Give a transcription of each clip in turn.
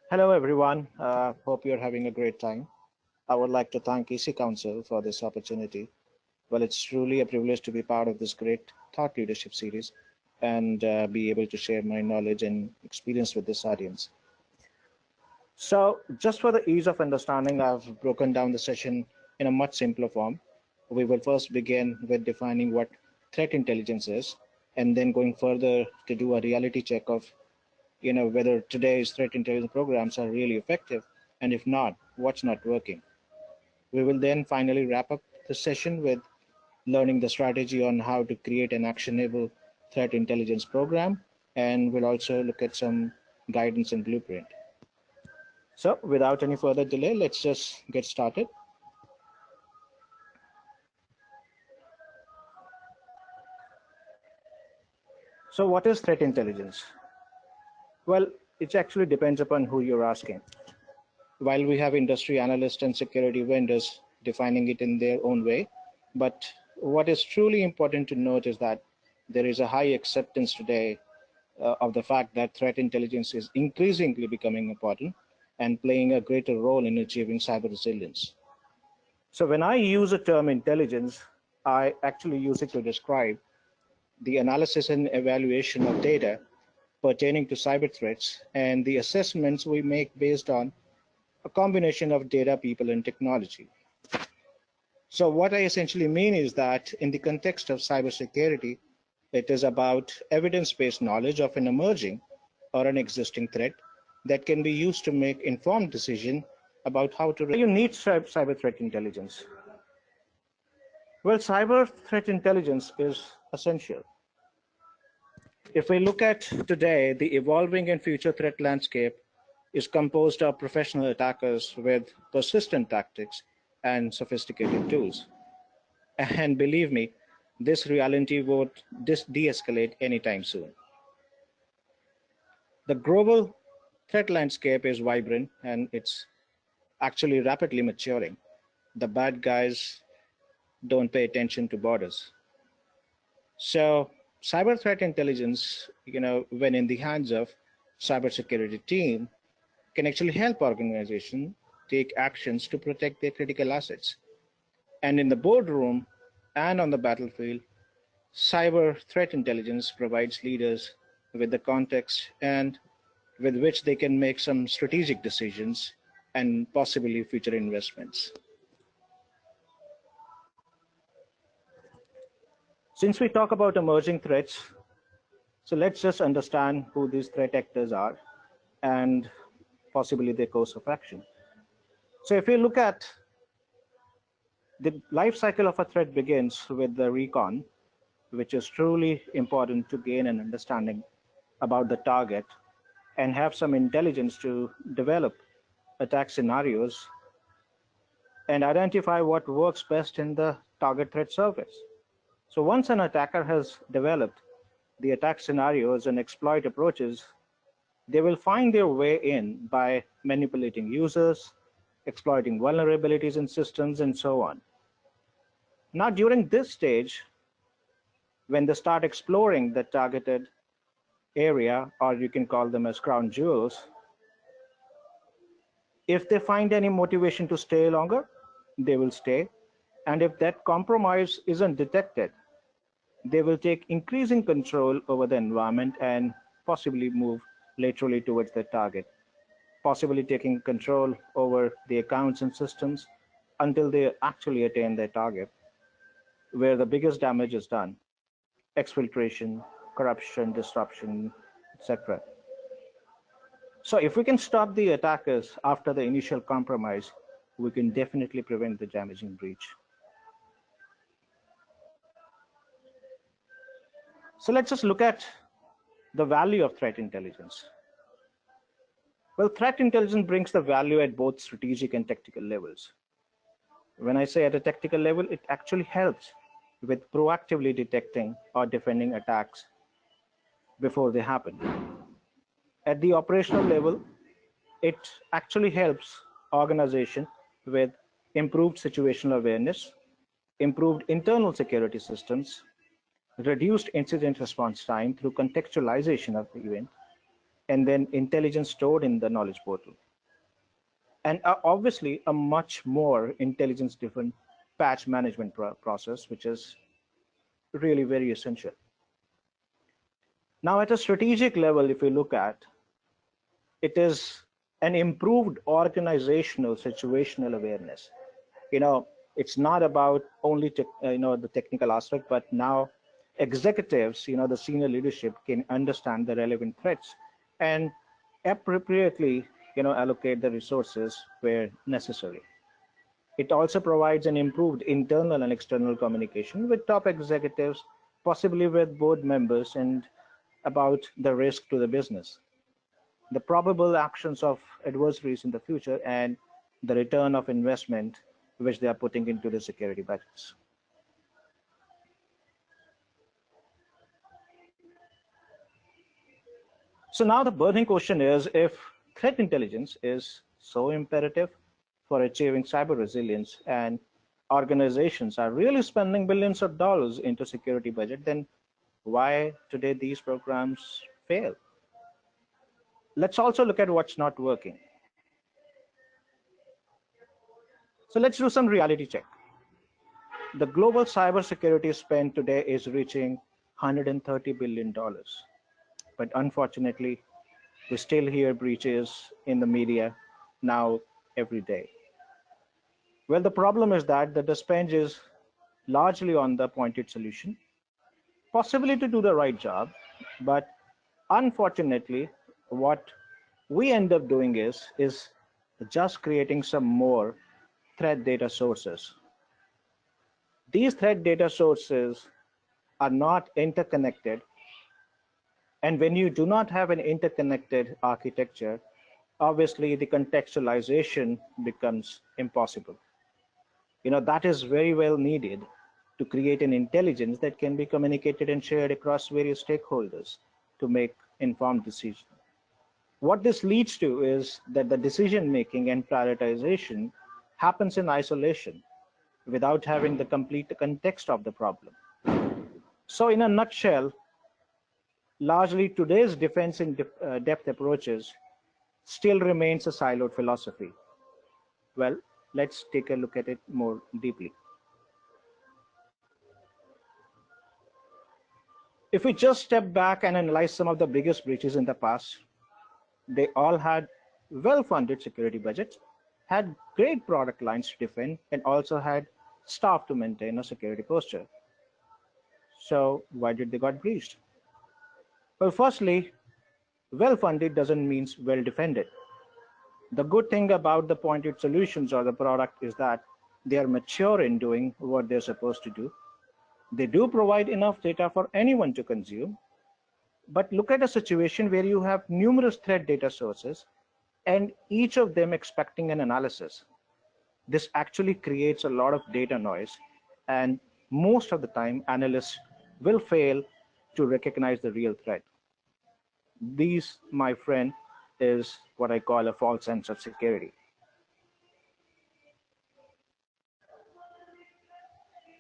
Hello, everyone. Hope you're having a great time. I would like to thank EC Council for this opportunity. Well, it's truly a privilege to be part of this great thought leadership series and be able to share my knowledge and experience with this audience. So, just for the ease of understanding, I've broken down the session in a much simpler form. We will first begin with defining what threat intelligence is, and then going further to do a reality check of whether today's threat intelligence programs are really effective, and if not, what's not working. We will then finally wrap up the session with learning the strategy on how to create an actionable threat intelligence program, and we'll also look at some guidance and blueprint. So without any further delay, let's just get started. So what is threat intelligence? Well, it actually depends upon who you're asking. While we have industry analysts and security vendors defining it in their own way, but what is truly important to note is that there is a high acceptance today of the fact that threat intelligence is increasingly becoming important and playing a greater role in achieving cyber resilience. So when I use the term intelligence, I actually use it to describe the analysis and evaluation of data pertaining to cyber threats and the assessments we make based on a combination of data, people, and technology. So what I essentially mean is that in the context of cybersecurity, it is about evidence-based knowledge of an emerging or an existing threat that can be used to make informed decisions about how to. You need cyber threat intelligence. Well, cyber threat intelligence is essential. If we look at today, the evolving and future threat landscape is composed of professional attackers with persistent tactics and sophisticated tools. And believe me, this reality won't de-escalate anytime soon. The global threat landscape is vibrant and it's actually rapidly maturing. The bad guys don't pay attention to borders. So cyber threat intelligence, when in the hands of cybersecurity team, can actually help organizations take actions to protect their critical assets. And in the boardroom and on the battlefield, cyber threat intelligence provides leaders with the context and with which they can make some strategic decisions and possibly future investments. Since we talk about emerging threats, so let's just understand who these threat actors are and possibly their course of action. So if you look at the life cycle of a threat begins with the recon, which is truly important to gain an understanding about the target and have some intelligence to develop attack scenarios and identify what works best in the target threat surface. So once an attacker has developed the attack scenarios and exploit approaches, they will find their way in by manipulating users, exploiting vulnerabilities in systems, and so on. Now, during this stage, when they start exploring the targeted area, or you can call them as crown jewels, if they find any motivation to stay longer, they will stay. And if that compromise isn't detected, they will take increasing control over the environment and possibly move laterally towards their target, possibly taking control over the accounts and systems until they actually attain their target, where the biggest damage is done: exfiltration, corruption, disruption, etc. So if we can stop the attackers after the initial compromise, we can definitely prevent the damaging breach. So let's just look at the value of threat intelligence. Well, threat intelligence brings the value at both strategic and tactical levels. When I say at a tactical level, it actually helps with proactively detecting or defending attacks before they happen. At the operational level, it actually helps organization with improved situational awareness, improved internal security systems, reduced incident response time through contextualization of the event, and then intelligence stored in the knowledge portal. And obviously a much more intelligence driven patch management process, which is really very essential. Now, at a strategic level, if we look at, it is an improved organizational situational awareness. You know, it's not about only the technical aspect, but now executives, the senior leadership can understand the relevant threats and appropriately, allocate the resources where necessary. It also provides an improved internal and external communication with top executives, possibly with board members, and about the risk to the business, the probable actions of adversaries in the future, and the return of investment which they are putting into the security budgets. So now the burning question is, if threat intelligence is so imperative for achieving cyber resilience and organizations are really spending billions of dollars into security budget, then why today these programs fail? Let's also look at what's not working. So let's do some reality check. The global cybersecurity spend today is reaching $130 billion. But unfortunately, we still hear breaches in the media now every day. Well, the problem is that the spend is largely on the pointed solution, possibly to do the right job, but unfortunately, what we end up doing is just creating some more threat data sources. These threat data sources are not interconnected. And when you do not have an interconnected architecture, obviously the contextualization becomes impossible. That is very well needed to create an intelligence that can be communicated and shared across various stakeholders to make informed decisions. What this leads to is that the decision making and prioritization happens in isolation without having the complete context of the problem. So in a nutshell, largely today's defense in depth approaches still remains a siloed philosophy. Well, let's take a look at it more deeply. If we just step back and analyze some of the biggest breaches in the past, they all had well-funded security budgets, had great product lines to defend, and also had staff to maintain a security posture. So why did they got breached? Well, firstly, well-funded doesn't mean well-defended. The good thing about the pointed solutions or the product is that they are mature in doing what they're supposed to do. They do provide enough data for anyone to consume. But look at a situation where you have numerous threat data sources and each of them expecting an analysis. This actually creates a lot of data noise, and most of the time analysts will fail to recognize the real threat. These, my friend, is what I call a false sense of security.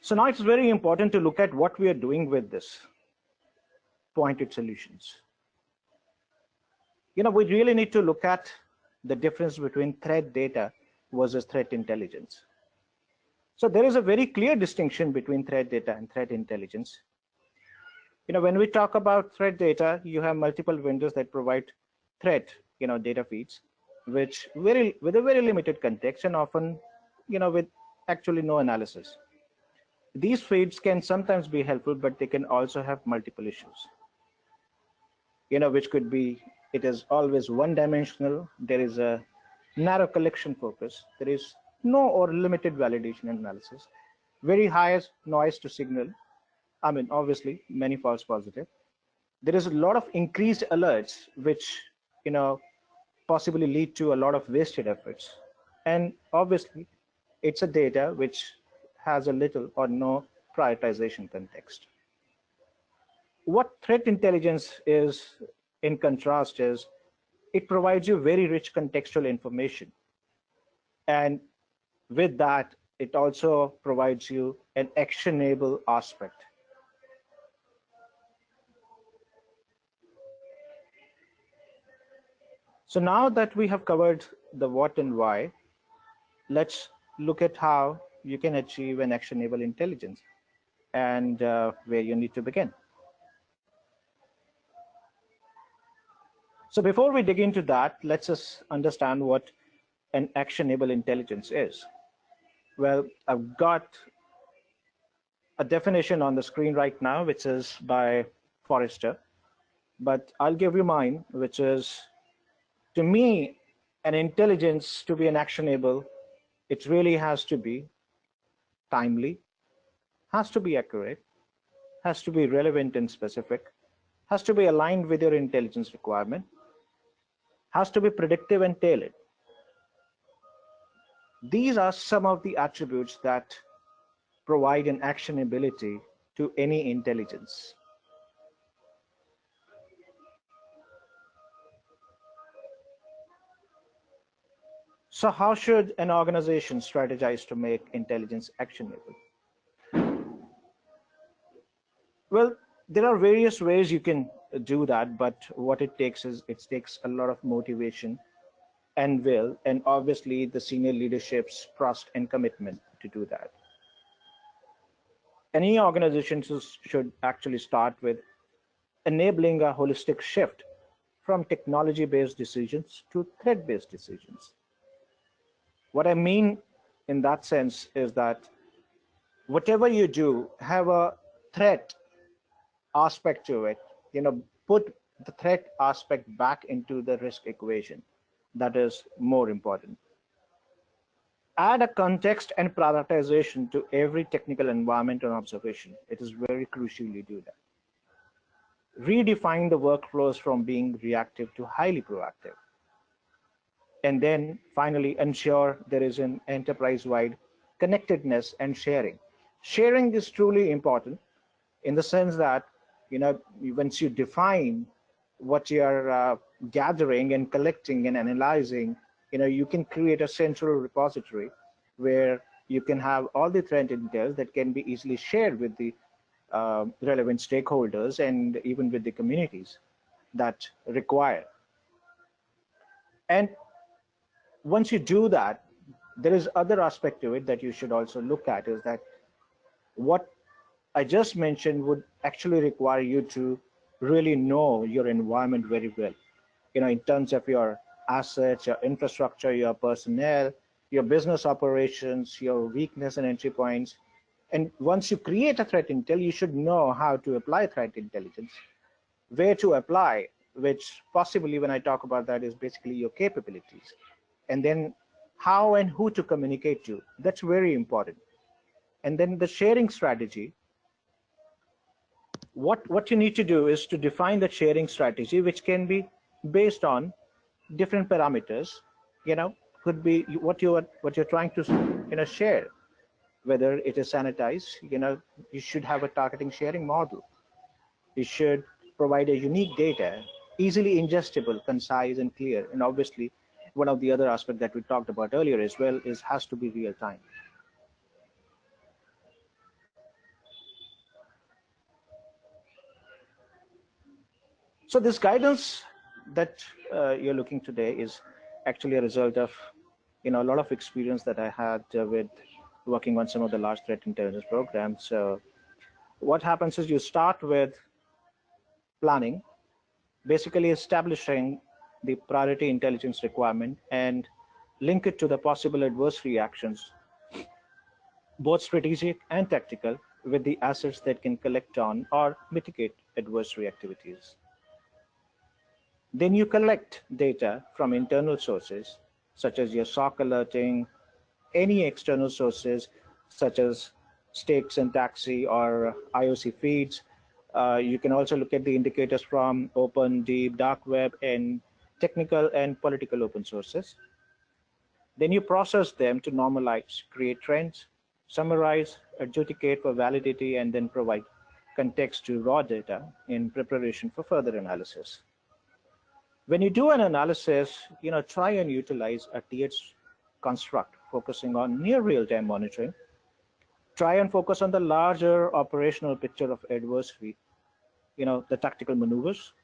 So now it's very important to look at what we are doing with this pointed solutions. We really need to look at the difference between threat data versus threat intelligence. So there is a very clear distinction between threat data and threat intelligence. When we talk about threat data, you have multiple vendors that provide threat, data feeds, with a very limited context and often, with actually no analysis. These feeds can sometimes be helpful, but they can also have multiple issues. Which could be, it is always one-dimensional. There is a narrow collection focus. There is no or limited validation and analysis. Very high noise to signal. Obviously, many false positive. There is a lot of increased alerts, which, possibly lead to a lot of wasted efforts. And obviously, it's a data which has a little or no prioritization context. What threat intelligence is, in contrast, is it provides you very rich contextual information. And with that, it also provides you an actionable aspect. So now that we have covered the what and why, let's look at how you can achieve an actionable intelligence and where you need to begin. So before we dig into that, let's just understand what an actionable intelligence is. Well, I've got a definition on the screen right now, which is by Forrester, but I'll give you mine, which is, to me, an intelligence to be an actionable, it really has to be timely, has to be accurate, has to be relevant and specific, has to be aligned with your intelligence requirement, has to be predictive and tailored. These are some of the attributes that provide an actionability to any intelligence. So how should an organization strategize to make intelligence actionable? Well, there are various ways you can do that, but what it takes is it takes a lot of motivation and will, and obviously the senior leadership's trust and commitment to do that. Any organization should actually start with enabling a holistic shift from technology-based decisions to threat-based decisions. What I mean in that sense is that whatever you do, have a threat aspect to it. Put the threat aspect back into the risk equation. That is more important. Add a context and prioritization to every technical environment and observation. It is very crucial you do that. Redefine the workflows from being reactive to highly proactive. And then finally, ensure there is an enterprise-wide connectedness and sharing. Sharing is truly important in the sense that, once you define what you're gathering and collecting and analyzing, you can create a central repository where you can have all the threat intel that can be easily shared with the relevant stakeholders and even with the communities that require. And once you do that, there is other aspect to it that you should also look at, is that what I just mentioned would actually require you to really know your environment very well, in terms of your assets, your infrastructure, your personnel, your business operations, your weakness and entry points. And once you create a threat intel, you should know how to apply threat intelligence, where to apply, which possibly when I talk about that is basically your capabilities. And then how and who to communicate to. That's very important. And then the sharing strategy. What you need to do is to define the sharing strategy, which can be based on different parameters. Could be what you're trying to share, whether it is sanitized. You should have a targeting sharing model. You should provide a unique data, easily ingestible, concise, and clear. And obviously, one of the other aspects that we talked about earlier as well is has to be real time. So this guidance that you're looking today is actually a result of a lot of experience that I had with working on some of the large threat intelligence programs. So what happens is you start with planning, basically establishing the priority intelligence requirement and link it to the possible adverse reactions, both strategic and tactical, with the assets that can collect on or mitigate adverse reactivities. Then you collect data from internal sources, such as your SOC alerting, any external sources, such as stakes and taxi or IOC feeds. You can also look at the indicators from open, deep, dark web, and technical and political open sources. Then you process them to normalize, create trends, summarize, adjudicate for validity, and then provide context to raw data in preparation for further analysis. When you do an analysis, try and utilize a TH construct focusing on near real-time monitoring. Try and focus on the larger operational picture of adversity, the tactical maneuvers.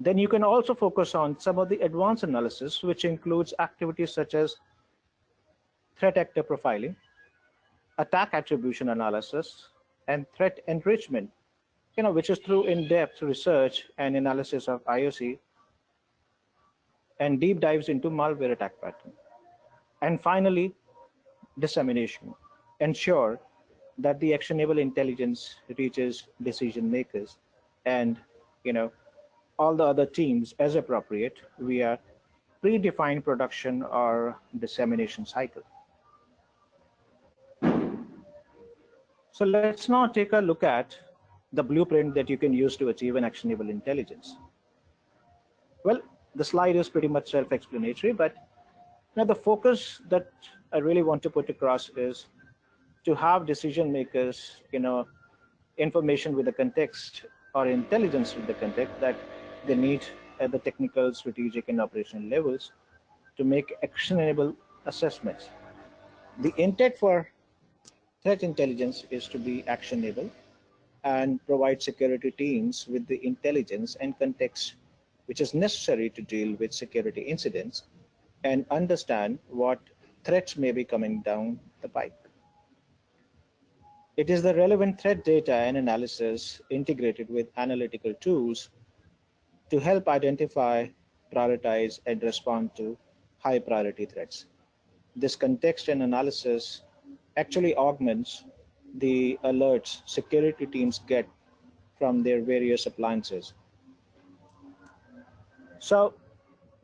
Then you can also focus on some of the advanced analysis, which includes activities such as threat actor profiling, attack attribution analysis, and threat enrichment, which is through in-depth research and analysis of IOC and deep dives into malware attack pattern. And finally, dissemination. Ensure that the actionable intelligence reaches decision makers and all the other teams as appropriate via predefined production or dissemination cycle. So let's now take a look at the blueprint that you can use to achieve an actionable intelligence. Well, the slide is pretty much self-explanatory, but the focus that I really want to put across is to have decision makers, information with the context or intelligence with the context that they need at the technical, strategic, and operational levels to make actionable assessments. The intent for threat intelligence is to be actionable and provide security teams with the intelligence and context which is necessary to deal with security incidents and understand what threats may be coming down the pipe. It is the relevant threat data and analysis integrated with analytical tools to help identify, prioritize, and respond to high priority threats. This context and analysis actually augments the alerts security teams get from their various appliances. So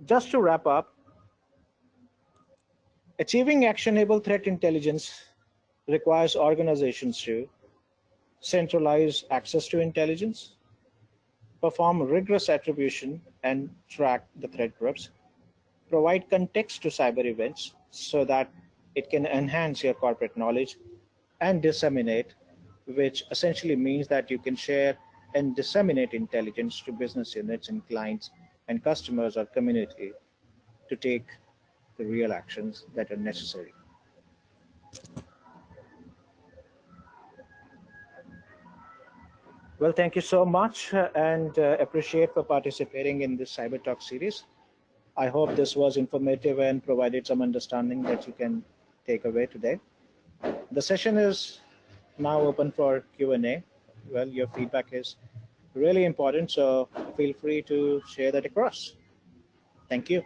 just to wrap up, achieving actionable threat intelligence requires organizations to centralize access to intelligence, perform rigorous attribution and track the threat groups, provide context to cyber events so that it can enhance your corporate knowledge, and disseminate, which essentially means that you can share and disseminate intelligence to business units and clients and customers or community to take the real actions that are necessary. Well, thank you so much and appreciate for participating in this Cyber Talk series. I hope this was informative and provided some understanding that you can take away today. The session is now open for Q&A. Well, your feedback is really important, so feel free to share that across. Thank you.